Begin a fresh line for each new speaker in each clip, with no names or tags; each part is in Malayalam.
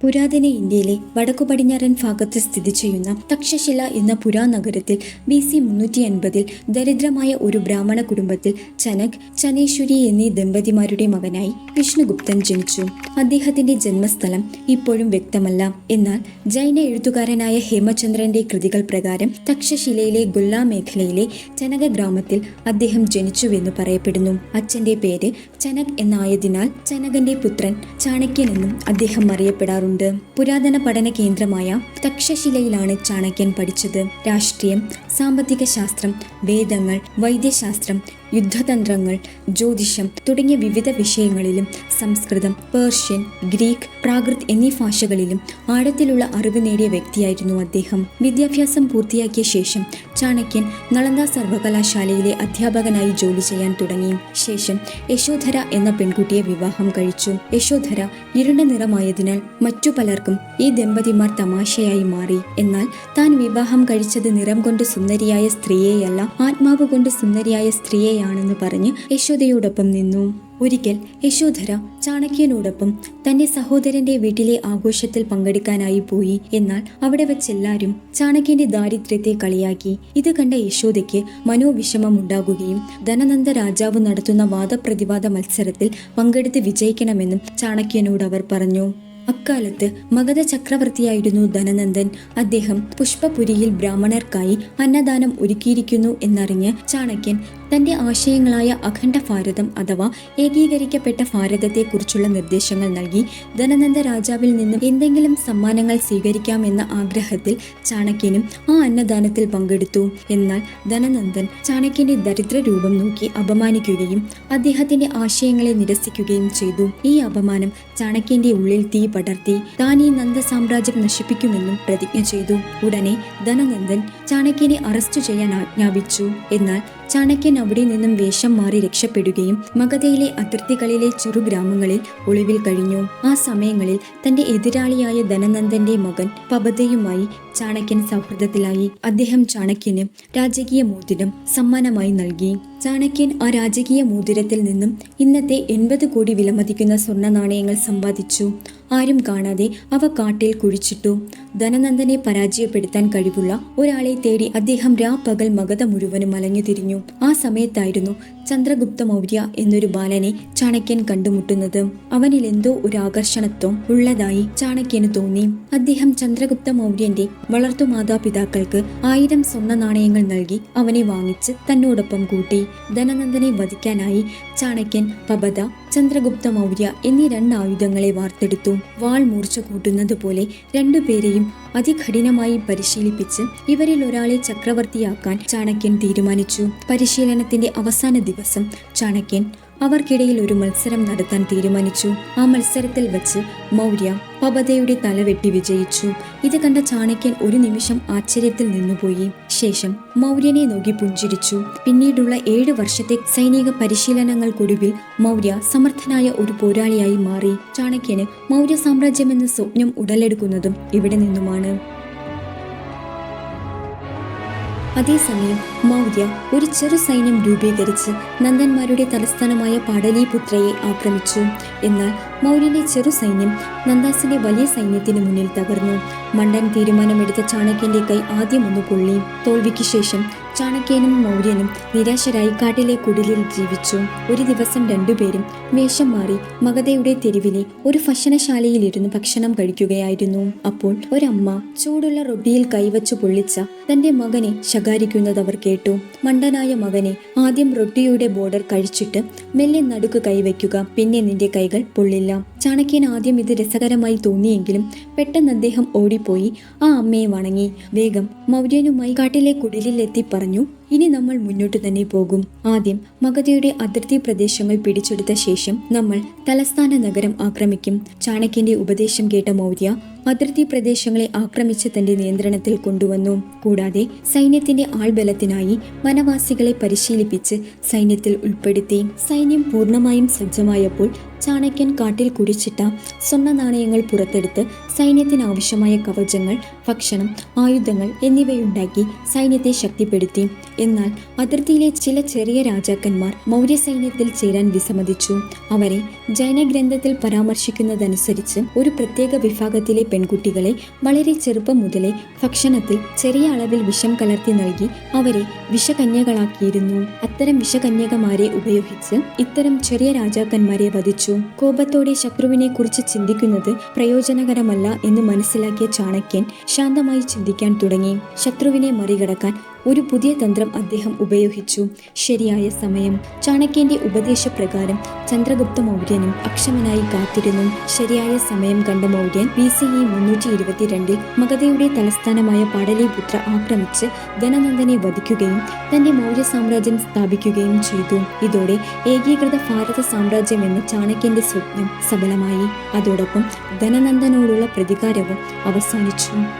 പുരാതന ഇന്ത്യയിലെ വടക്കു പടിഞ്ഞാറൻ ഭാഗത്ത് സ്ഥിതി ചെയ്യുന്ന തക്ഷശില എന്ന പുരാനഗരത്തിൽ BC 350 ദരിദ്രമായ ഒരു ബ്രാഹ്മണ കുടുംബത്തിൽ ചനക്, ചനേശ്വരി എന്നീ ദമ്പതിമാരുടെ മകനായി വിഷ്ണുഗുപ്തൻ ജനിച്ചു. അദ്ദേഹത്തിന്റെ ജന്മസ്ഥലം ഇപ്പോഴും വ്യക്തമല്ല. എന്നാൽ ജൈന എഴുത്തുകാരനായ ഹേമചന്ദ്രന്റെ കൃതികൾ പ്രകാരം തക്ഷശിലയിലെ ഗുല്ല മേഖലയിലെ ചനക ഗ്രാമത്തിൽ അദ്ദേഹം ജനിച്ചുവെന്ന് പറയപ്പെടുന്നു. അച്ഛന്റെ പേര് ചനക് എന്നായതിനാൽ ചനകന്റെ പുത്രൻ ചാണക്യൻ എന്നും അദ്ദേഹം അറിയപ്പെടാറുണ്ട്. പുരാതന പഠന കേന്ദ്രമായ തക്ഷശിലയിലാണ് ചാണക്യൻ പഠിച്ചത്. രാഷ്ട്രീയം, സാമ്പത്തിക ശാസ്ത്രം, വേദങ്ങൾ, വൈദ്യശാസ്ത്രം, യുദ്ധതന്ത്രങ്ങൾ, ജ്യോതിഷം തുടങ്ങിയ വിവിധ വിഷയങ്ങളിലും സംസ്കൃതം, പേർഷ്യൻ, ഗ്രീക്ക്, പ്രാകൃത് എന്നീ ഭാഷകളിലും ആഴത്തിലുള്ള അറിവ് നേടിയ വ്യക്തിയായിരുന്നു അദ്ദേഹം. വിദ്യാഭ്യാസം പൂർത്തിയാക്കിയ ശേഷം ചാണക്യൻ നളന്ദ സർവകലാശാലയിലെ അധ്യാപകനായി ജോലി ചെയ്യാൻ തുടങ്ങി. ശേഷം യശോധര എന്ന പെൺകുട്ടിയെ വിവാഹം കഴിച്ചു. യശോധര ഇരുണ്ട നിറമായതിനാൽ മറ്റു പലർക്കും ഈ ദമ്പതിമാർ തമാശയായി മാറി. എന്നാൽ താൻ വിവാഹം കഴിച്ചത് നിറം കൊണ്ട് സുന്ദരിയായ സ്ത്രീയെയല്ല, ആത്മാവ് കൊണ്ട് സുന്ദരിയായ സ്ത്രീയെയാണെന്ന് പറഞ്ഞ് യശോദയോടൊപ്പം നിന്നു. ഒരിക്കൽ യശോധര ചാണക്യനോടൊപ്പം തന്റെ സഹോദരന്റെ വീട്ടിലെ ആഘോഷത്തിൽ പങ്കെടുക്കാനായി പോയി. എന്നാൽ അവിടെ വെച്ചെല്ലാവരും ചാണക്യന്റെ ദാരിദ്ര്യത്തെ കളിയാക്കി. ഇത് കണ്ട യശോദയ്ക്ക് മനോവിഷമം ഉണ്ടാകുകയും ധനനന്ദ രാജാവ് നടത്തുന്ന വാദപ്രതിവാദ മത്സരത്തിൽ പങ്കെടുത്ത് വിജയിക്കണമെന്നും ചാണക്യനോട് അവർ പറഞ്ഞു. അക്കാലത്ത് മഗധ ചക്രവർത്തിയായിരുന്നു ധനനന്ദൻ. അദ്ദേഹം പുഷ്പപുരിയിൽ ബ്രാഹ്മണർക്കായി അന്നദാനം ഒരുക്കിയിരിക്കുന്നു എന്നറിഞ്ഞ് ചാണക്യൻ തന്റെ ആശയങ്ങളായ അഖണ്ഡ ഭാരതം അഥവാ ഏകീകരിക്കപ്പെട്ട ഭാരതത്തെക്കുറിച്ചുള്ള നിർദ്ദേശങ്ങൾ നൽകി. ധനനന്ദ രാജാവിൽ നിന്നും എന്തെങ്കിലും സമ്മാനങ്ങൾ സ്വീകരിക്കാമെന്ന ആഗ്രഹത്തിൽ ചാണക്യനും ആ അന്നദാനത്തിൽ പങ്കെടുത്തു. എന്നാൽ ധനനന്ദൻ ചാണക്യന്റെ ദരിദ്ര രൂപം നോക്കി അപമാനിക്കുകയും അദ്ദേഹത്തിന്റെ ആശയങ്ങളെ നിരസിക്കുകയും ചെയ്തു. ഈ അപമാനം ചാണക്യന്റെ ഉള്ളിൽ തീ പടർത്തി. താൻ ഈ നന്ദ സാമ്രാജ്യം നശിപ്പിക്കുമെന്നും പ്രതിജ്ഞ ചെയ്തു. ഉടനെ ധനനന്ദൻ ചാണക്യനെ അറസ്റ്റ് ചെയ്യാൻ ആജ്ഞാപിച്ചു. എന്നാൽ ചാണക്യൻ അവിടെ നിന്നും വേഷം മാറി രക്ഷപ്പെടുകയും മഗധയിലെ അതിർത്തികളിലെ ചെറുഗ്രാമങ്ങളിൽ ഒളിവിൽ കഴിഞ്ഞു. ആ സമയങ്ങളിൽ തന്റെ എതിരാളിയായ ധനനന്ദന്റെ മകൻ പബതയുമായി ചാണക്യൻ സൗഹൃദത്തിലായി. അദ്ദേഹം ചാണക്യന് രാജകീയ മോതിരം സമ്മാനമായി നൽകി. ചാണക്യൻ ആ രാജകീയ മോതിരത്തിൽ നിന്നും ഇന്നത്തെ 80 കോടി വിലമതിക്കുന്ന സ്വർണ്ണ നാണയങ്ങൾ സമ്പാദിച്ചു. ആരും കാണാതെ അവ കാട്ടിൽ കുഴിച്ചിട്ടു. ധനനന്ദനെ പരാജയപ്പെടുത്താൻ കഴിവുള്ള ഒരാളെ തേടി അദ്ദേഹം രാപ്പകൽ മഗധ മുഴുവനും അലഞ്ഞു തിരിഞ്ഞു. ആ സമയത്തായിരുന്നു ചന്ദ്രഗുപ്ത മൗര്യ എന്നൊരു ബാലനെ ചാണക്യൻ കണ്ടുമുട്ടുന്നത്. അവനിൽ എന്തോ ഒരു ആകർഷണത്വം ഉള്ളതായി ചാണക്യന് തോന്നി. അദ്ദേഹം ചന്ദ്രഗുപ്ത മൗര്യന്റെ വളർത്തു മാതാപിതാക്കൾക്ക് 1000 സ്വർണ്ണ നാണയങ്ങൾ നൽകി അവനെ വാങ്ങിച്ച് തന്നോടൊപ്പം കൂട്ടി. ധനനന്ദനെ വധിക്കാനായി ചാണക്യൻ പബത, ചന്ദ്രഗുപ്ത മൗര്യ എന്നീ 2 ആയുധങ്ങളെ വാർത്തെടുത്തു. വാൾ മൂർച്ച കൂട്ടുന്നത് പോലെ രണ്ടുപേരെയും അതികഠിനമായി പരിശീലിപ്പിച്ച് ഇവരിൽ ഒരാളെ ചക്രവർത്തിയാക്കാൻ ചാണക്യൻ തീരുമാനിച്ചു. പരിശീലനത്തിന്റെ അവസാന ദിവസം ചാണക്യൻ അവർക്കിടയിൽ ഒരു മത്സരം നടത്താൻ തീരുമാനിച്ചു. ആ മത്സരത്തിൽ വെച്ച് മൗര്യ പബതയുടെ തലവെട്ടി വിജയിച്ചു. ഇത് കണ്ട ചാണക്യൻ ഒരു നിമിഷം ആശ്ചര്യത്തിൽ നിന്നുപോയി. ശേഷം മൗര്യനെ നോക്കി പുഞ്ചിരിച്ചു. പിന്നീടുള്ള 7 വർഷത്തെ സൈനിക പരിശീലനങ്ങൾക്കൊടുവിൽ മൗര്യ സമർത്ഥനായ ഒരു പോരാളിയായി മാറി. ചാണക്യന് മൗര്യ സാമ്രാജ്യമെന്ന സ്വപ്നം ഉടലെടുക്കുന്നതും ഇവിടെ നിന്നുമാണ്. അതേസമയം മൗര്യ ഒരു ചെറു സൈന്യം രൂപീകരിച്ച് നന്ദന്മാരുടെ തലസ്ഥാനമായ പാടലീപുത്രയെ ആക്രമിച്ചു. എന്നാൽ മൗര്യന്റെ ചെറു സൈന്യം നന്ദാസിന്റെ വലിയ സൈന്യത്തിന് മുന്നിൽ തകർന്നു. മണ്ടൻ തീരുമാനമെടുത്ത ചാണക്യന്റെ കൈ ആദ്യം ഒന്ന് പൊള്ളി. തോൽവിക്ക് ശേഷം ചാണക്യനും മൗര്യനും നിരാശരായി കാട്ടിലെ കുടിലിൽ ജീവിച്ചു. ഒരു ദിവസം രണ്ടുപേരും വേഷം മാറി മഗധയുടെ തെരുവിലെ ഒരു ഭക്ഷണശാലയിലിരുന്ന് ഭക്ഷണം കഴിക്കുകയായിരുന്നു. അപ്പോൾ ഒരമ്മ ചൂടുള്ള റൊട്ടിയിൽ കൈവച്ചു പൊള്ളിച്ച തന്റെ മകനെ ശകാരിക്കുന്നത് അവർ കേട്ടു. മണ്ടനായ മകനെ, ആദ്യം റൊട്ടിയുടെ ബോർഡർ കഴിച്ചിട്ട് മെല്ലെ നടുക്ക് കൈവയ്ക്കുക, പിന്നെ നിന്റെ കൈകൾ പൊള്ളില്ല. ചാണക്യൻ ആദ്യം ഇത് രസകരമായി തോന്നിയെങ്കിലും പെട്ടെന്ന് അദ്ദേഹം ഓടിപ്പോയി ആ അമ്മയെ വണങ്ങി. വേഗം മൗര്യനുമായി കാട്ടിലെ കുടിലിലെത്തി പറഞ്ഞു, ഇനി നമ്മൾ മുന്നോട്ട് തന്നെ പോകും. ആദ്യം മഗധയുടെ അതിർത്തി പ്രദേശങ്ങൾ പിടിച്ചെടുത്ത ശേഷം നമ്മൾ തലസ്ഥാന നഗരം ആക്രമിക്കും. ചാണക്യന്റെ ഉപദേശം കേട്ട മൗര്യ അതിർത്തി പ്രദേശങ്ങളെ ആക്രമിച്ച് തന്റെ നിയന്ത്രണത്തിൽ കൊണ്ടുവന്നു. കൂടാതെ സൈന്യത്തിന്റെ ആൾബലത്തിനായി വനവാസികളെ പരിശീലിപ്പിച്ച് സൈന്യത്തിൽ ഉൾപ്പെടുത്തി. സൈന്യം പൂർണ്ണമായും സജ്ജമായപ്പോൾ ചാണക്യൻ കാട്ടിൽ കുഴിച്ചിട്ട സ്വർണ്ണ നാണയങ്ങൾ പുറത്തെടുത്ത് സൈന്യത്തിന് ആവശ്യമായ കവചങ്ങൾ, ഭക്ഷണം, ആയുധങ്ങൾ എന്നിവയുണ്ടാക്കി സൈന്യത്തെ ശക്തിപ്പെടുത്തി. എന്നാൽ അതിർത്തിയിലെ ചില ചെറിയ രാജാക്കന്മാർ മൗര്യ സൈന്യത്തിൽ ചേരാൻ വിസമ്മതിച്ചു. അവരെ ജൈനഗ്രന്ഥത്തിൽ പരാമർശിക്കുന്നതനുസരിച്ച് ഒരു പ്രത്യേക വിഭാഗത്തിലെ പെൺകുട്ടികളെ വളരെ ചെറുപ്പം മുതലേ ഭക്ഷണത്തിൽ ചെറിയ അളവിൽ വിഷം കലർത്തി നൽകി അവരെ വിഷകന്യകളാക്കിയിരുന്നു. അത്തരം വിഷകന്യകമാരെ ഉപയോഗിച്ച് ഇത്തരം ചെറിയ രാജാക്കന്മാരെ വധിച്ചു. കോപത്തോടെ ശത്രുവിനെ കുറിച്ച് ചിന്തിക്കുന്നത് പ്രയോജനകരമല്ല എന്ന് മനസ്സിലാക്കിയ ചാണക്യൻ ശാന്തമായി ചിന്തിക്കാൻ തുടങ്ങി. ശത്രുവിനെ മറികടക്കാൻ ഒരു പുതിയ തന്ത്രം അദ്ദേഹം ഉപയോഗിച്ചു. ശരിയായ സമയം. ചാണക്യന്റെ ഉപദേശപ്രകാരം ചന്ദ്രഗുപ്ത മൗര്യനും അക്ഷമനായി കാത്തിരുന്നു. ശരിയായ സമയം കണ്ട മൗര്യൻ BCE 322 മഗധയുടെ തലസ്ഥാനമായ പാടലീപുത്ര ആക്രമിച്ച് ധനനന്ദനെ വധിക്കുകയും തന്റെ മൗര്യ സാമ്രാജ്യം സ്ഥാപിക്കുകയും ചെയ്തു. ഇതോടെ ഏകീകൃത ഭാരത സാമ്രാജ്യം എന്ന ചാണക്യന്റെ സ്വപ്നം സഫലമായി. അതോടൊപ്പം ധനനന്ദനോടുള്ള പ്രതികാരവും അവസാനിച്ചു.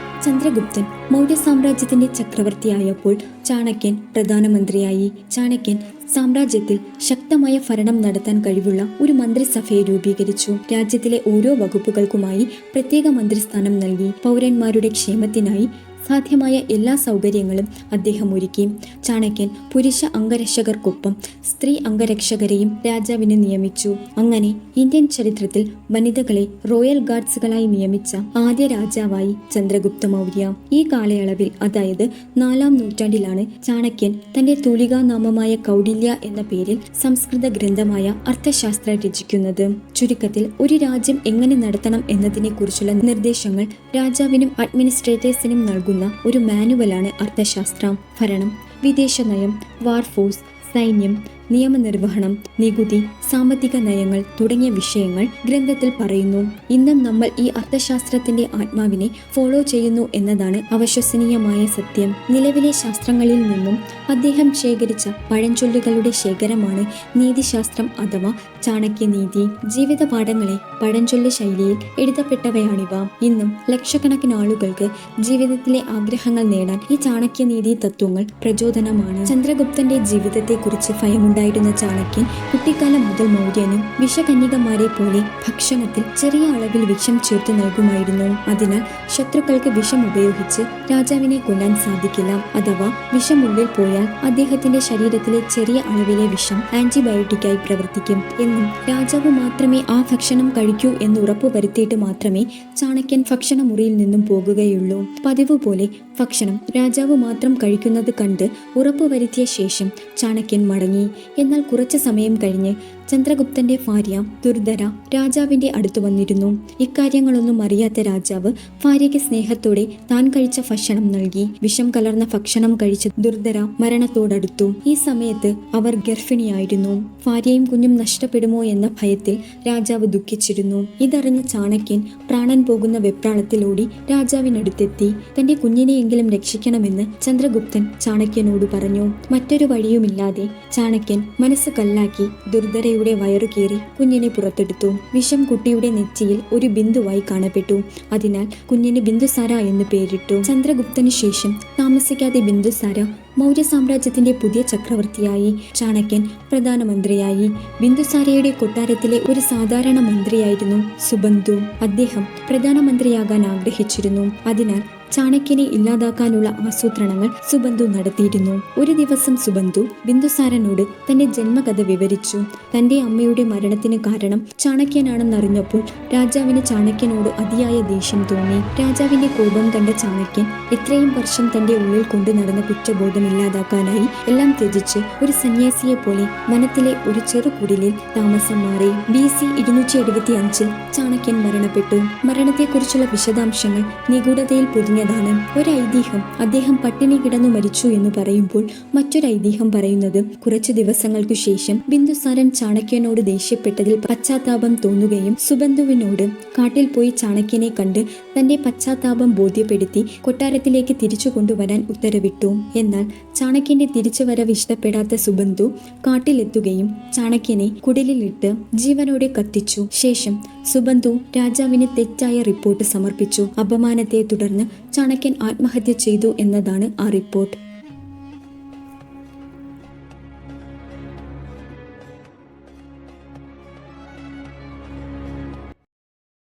ചന്ദ്രഗുപ്തൻ മൗര്യ സാമ്രാജ്യത്തിന്റെ ചക്രവർത്തിയായപ്പോൾ ചാണക്യൻ പ്രധാനമന്ത്രിയായി. ചാണക്യൻ സാമ്രാജ്യത്തിൽ ശക്തമായ ഭരണം നടത്താൻ കഴിവുള്ള ഒരു മന്ത്രിസഭയെ രൂപീകരിച്ചു. രാജ്യത്തിലെ ഓരോ വകുപ്പുകൾക്കുമായി പ്രത്യേക മന്ത്രിസ്ഥാനം നൽകി. പൗരന്മാരുടെ ക്ഷേമത്തിനായി സാധ്യമായ എല്ലാ സൗകര്യങ്ങളും അദ്ദേഹം ഒരുക്കി. ചാണക്യൻ പുരുഷ അംഗരക്ഷകർക്കൊപ്പം സ്ത്രീ അംഗരക്ഷകരെയും രാജാവിന് നിയമിച്ചു. അങ്ങനെ ഇന്ത്യൻ ചരിത്രത്തിൽ വനിതകളെ റോയൽ ഗാർഡ്സുകളായി നിയമിച്ച ആദ്യ രാജാവായി ചന്ദ്രഗുപ്ത മൗര്യ. ഈ കാലയളവിൽ, അതായത് 4-ാം നൂറ്റാണ്ടിലാണ് ചാണക്യൻ തന്റെ തൂലികാനാമമായ കൗടില്യ എന്ന പേരിൽ സംസ്കൃത ഗ്രന്ഥമായ അർത്ഥശാസ്ത്ര രചിക്കുന്നത്. ചുരുക്കത്തിൽ, ഒരു രാജ്യം എങ്ങനെ നടത്തണം എന്നതിനെ കുറിച്ചുള്ള നിർദ്ദേശങ്ങൾ രാജാവിനും അഡ്മിനിസ്ട്രേറ്റേഴ്സിനും നൽകുന്ന ഒരു മാനുവലാണ് അർത്ഥശാസ്ത്രം. ഭരണം, വിദേശ നയം, വാർഫോഴ്സ്, സൈന്യം, നിയമനിർവഹണം, നികുതി, സാമ്പത്തിക നയങ്ങൾ തുടങ്ങിയ വിഷയങ്ങൾ ഗ്രന്ഥത്തിൽ പറയുന്നു. ഇന്നും നമ്മൾ ഈ അർത്ഥശാസ്ത്രത്തിന്റെ ആത്മാവിനെ ഫോളോ ചെയ്യുന്നു എന്നതാണ് അവിശ്വസനീയമായ സത്യം. നിലവിലെ ശാസ്ത്രങ്ങളിൽ നിന്നും അദ്ദേഹം ശേഖരിച്ച പഴഞ്ചൊല്ലുകളുടെ ശേഖരമാണ് നീതിശാസ്ത്രം അഥവാ ചാണക്യനീതി. ജീവിത പാഠങ്ങളെ പഴഞ്ചൊല്ല് ശൈലിയിൽ എഴുതപ്പെട്ടവയാണിവ. ഇന്നും ലക്ഷക്കണക്കിന് ആളുകൾക്ക് ജീവിതത്തിലെ ആഗ്രഹങ്ങൾ നേടാൻ ഈ ചാണക്യനീതി തത്വങ്ങൾ പ്രചോദനമാണ്. ചന്ദ്രഗുപ്തന്റെ ജീവിതത്തെക്കുറിച്ച് ഭയമുണ്ടായിരുന്ന ചാണക്യൻ കുട്ടിക്കാലം മുതൽ മൗര്യനും വിഷകന്യകമാരെ പോലെ ഭക്ഷണത്തിൽ ചെറിയ അളവിൽ വിഷം ചേർത്ത് നൽകുമായിരുന്നു. അതിനാൽ ശത്രുക്കൾക്ക് വിഷം ഉപയോഗിച്ച് രാജാവിനെ കൊല്ലാൻ സാധിക്കില്ല. അഥവാ വിഷം ഉള്ളിൽ പോയാൽ അദ്ദേഹത്തിന്റെ ശരീരത്തിലെ ചെറിയ അളവിലെ വിഷം ആന്റിബയോട്ടിക്കായി പ്രവർത്തിക്കും എന്നും രാജാവ് മാത്രമേ ആ ഭക്ഷണം കഴിക്കൂ എന്ന് ഉറപ്പുവരുത്തിയിട്ട് മാത്രമേ ചാണക്യൻ ഭക്ഷണമുറിയിൽ നിന്നും പോകുകയുള്ളൂ. പതിവ് പോലെ ഭക്ഷണം രാജാവ് മാത്രം കഴിക്കുന്നത് കണ്ട് ഉറപ്പുവരുത്തിയ ശേഷം ചാണക്യൻ മടങ്ങി. എന്നാൽ കുറച്ചു സമയം കഴിഞ്ഞ് ചന്ദ്രഗുപ്തന്റെ ഭാര്യ ദുർധര രാജാവിന്റെ അടുത്ത് വന്നിരുന്നു. ഇക്കാര്യങ്ങളൊന്നും അറിയാത്ത രാജാവ് ഭാര്യയ്ക്ക് സ്നേഹത്തോടെ താൻ കഴിച്ച ഭക്ഷണം നൽകി. വിഷം കലർന്ന ഭക്ഷണം കഴിച്ച ദുർധര മരണത്തോടടുത്തു. ഈ സമയത്ത് അവർ ഗർഭിണിയായിരുന്നു. ഭാര്യയും കുഞ്ഞും നഷ്ടപ്പെടുമോ എന്ന ഭയത്തിൽ രാജാവ് ദുഃഖിച്ചിരുന്നു. ഇതറിഞ്ഞ ചാണക്യൻ പ്രാണൻ പോകുന്ന വെപ്രാളത്തിലോടി രാജാവിനടുത്തെത്തി. തന്റെ കുഞ്ഞിനെയെങ്കിലും രക്ഷിക്കണമെന്ന് ചന്ദ്രഗുപ്തൻ ചാണക്യനോട് പറഞ്ഞു. മറ്റൊരു വഴിയുമില്ലാതെ ചാണക്യൻ മനസ്സ് കല്ലാക്കി ദുർധരയുടെ വയറു കീറി കുഞ്ഞിനെ പുറത്തെടുത്തു. വിഷം കുട്ടിയുടെ നെറ്റിയിൽ ഒരു ബിന്ദുവായി കാണപ്പെട്ടു. അതിനാൽ കുഞ്ഞിന് ബിന്ദുസാര എന്ന് പേരിട്ടു. ചന്ദ്രഗുപ്തന് ശേഷം താമസിക്കാതെ ബിന്ദുസാര മൗര്യ സാമ്രാജ്യത്തിന്റെ പുതിയ ചക്രവർത്തിയായി. ചാണക്യൻ പ്രധാനമന്ത്രിയായി. ബിന്ദുസാരയുടെ കൊട്ടാരത്തിലെ ഒരു സാധാരണ മന്ത്രിയായിരുന്നു സുബന്തു. അദ്ദേഹം പ്രധാനമന്ത്രിയാകാൻ ആഗ്രഹിച്ചിരുന്നു. അതിനാൽ ചാണക്യനെ ഇല്ലാതാക്കാനുള്ള ആസൂത്രണങ്ങൾ സുബന്തു നടത്തിയിരുന്നു. ഒരു ദിവസം സുബന്തു ബിന്ദുസാരനോട് തന്റെ ജന്മകഥ വിവരിച്ചു. തന്റെ അമ്മയുടെ മരണത്തിന് കാരണം ചാണക്യനാണെന്നറിഞ്ഞപ്പോൾ രാജാവിന് ചാണക്യനോട് അതിയായ ദേഷ്യം തോന്നി. രാജാവിന്റെ കോപം കണ്ട ചാണക്യൻ എത്രയും വർഷം തന്റെ ഉള്ളിൽ കൊണ്ടു നടന്ന കുറ്റബോധം ഇല്ലാതാക്കാനായി എല്ലാം ത്യജിച്ച് ഒരു സന്യാസിയെ പോലെ വനത്തിലെ ഒരു ചെറു കുടിലിൽ താമസം മാറി. BC 275 ചാണക്യൻ മരണപ്പെട്ടു. മരണത്തെക്കുറിച്ചുള്ള വിശദാംശങ്ങൾ നിഗൂഢതയിൽ പൊതിഞ്ഞ ഒരു ഐതിഹ്യം അദ്ദേഹം പട്ടിണി കിടന്നു മരിച്ചു എന്ന് പറയുമ്പോൾ മറ്റൊരു ഐതിഹ്യം പറയുന്നത് കുറച്ചു ദിവസങ്ങൾക്കു ശേഷം ബിന്ദുസാരൻ ചാണക്യനോട് ദേഷ്യപ്പെട്ടതിൽ പശ്ചാത്താപം തോന്നുകയും സുബന്തുവിനോട് കാട്ടിൽ പോയി ചാണക്യനെ കണ്ട് തന്റെ പശ്ചാത്താപം ബോധ്യപ്പെടുത്തി കൊട്ടാരത്തിലേക്ക് തിരിച്ചു കൊണ്ടുവരാൻ ഉത്തരവിട്ടു. എന്നാൽ ചാണക്യന്റെ തിരിച്ചുവരവ് ഇഷ്ടപ്പെടാത്ത സുബന്തു കാട്ടിലെത്തുകയും ചാണക്യനെ കുടിലിലിട്ട് ജീവനോടെ കത്തിച്ചു. ശേഷം സുബന്തു രാജാവിന് തെറ്റായ റിപ്പോർട്ട് സമർപ്പിച്ചു. അപമാനത്തെ തുടർന്ന് ചാണക്യൻ ആത്മഹത്യ ചെയ്തു എന്നതാണ് ആ റിപ്പോർട്ട്.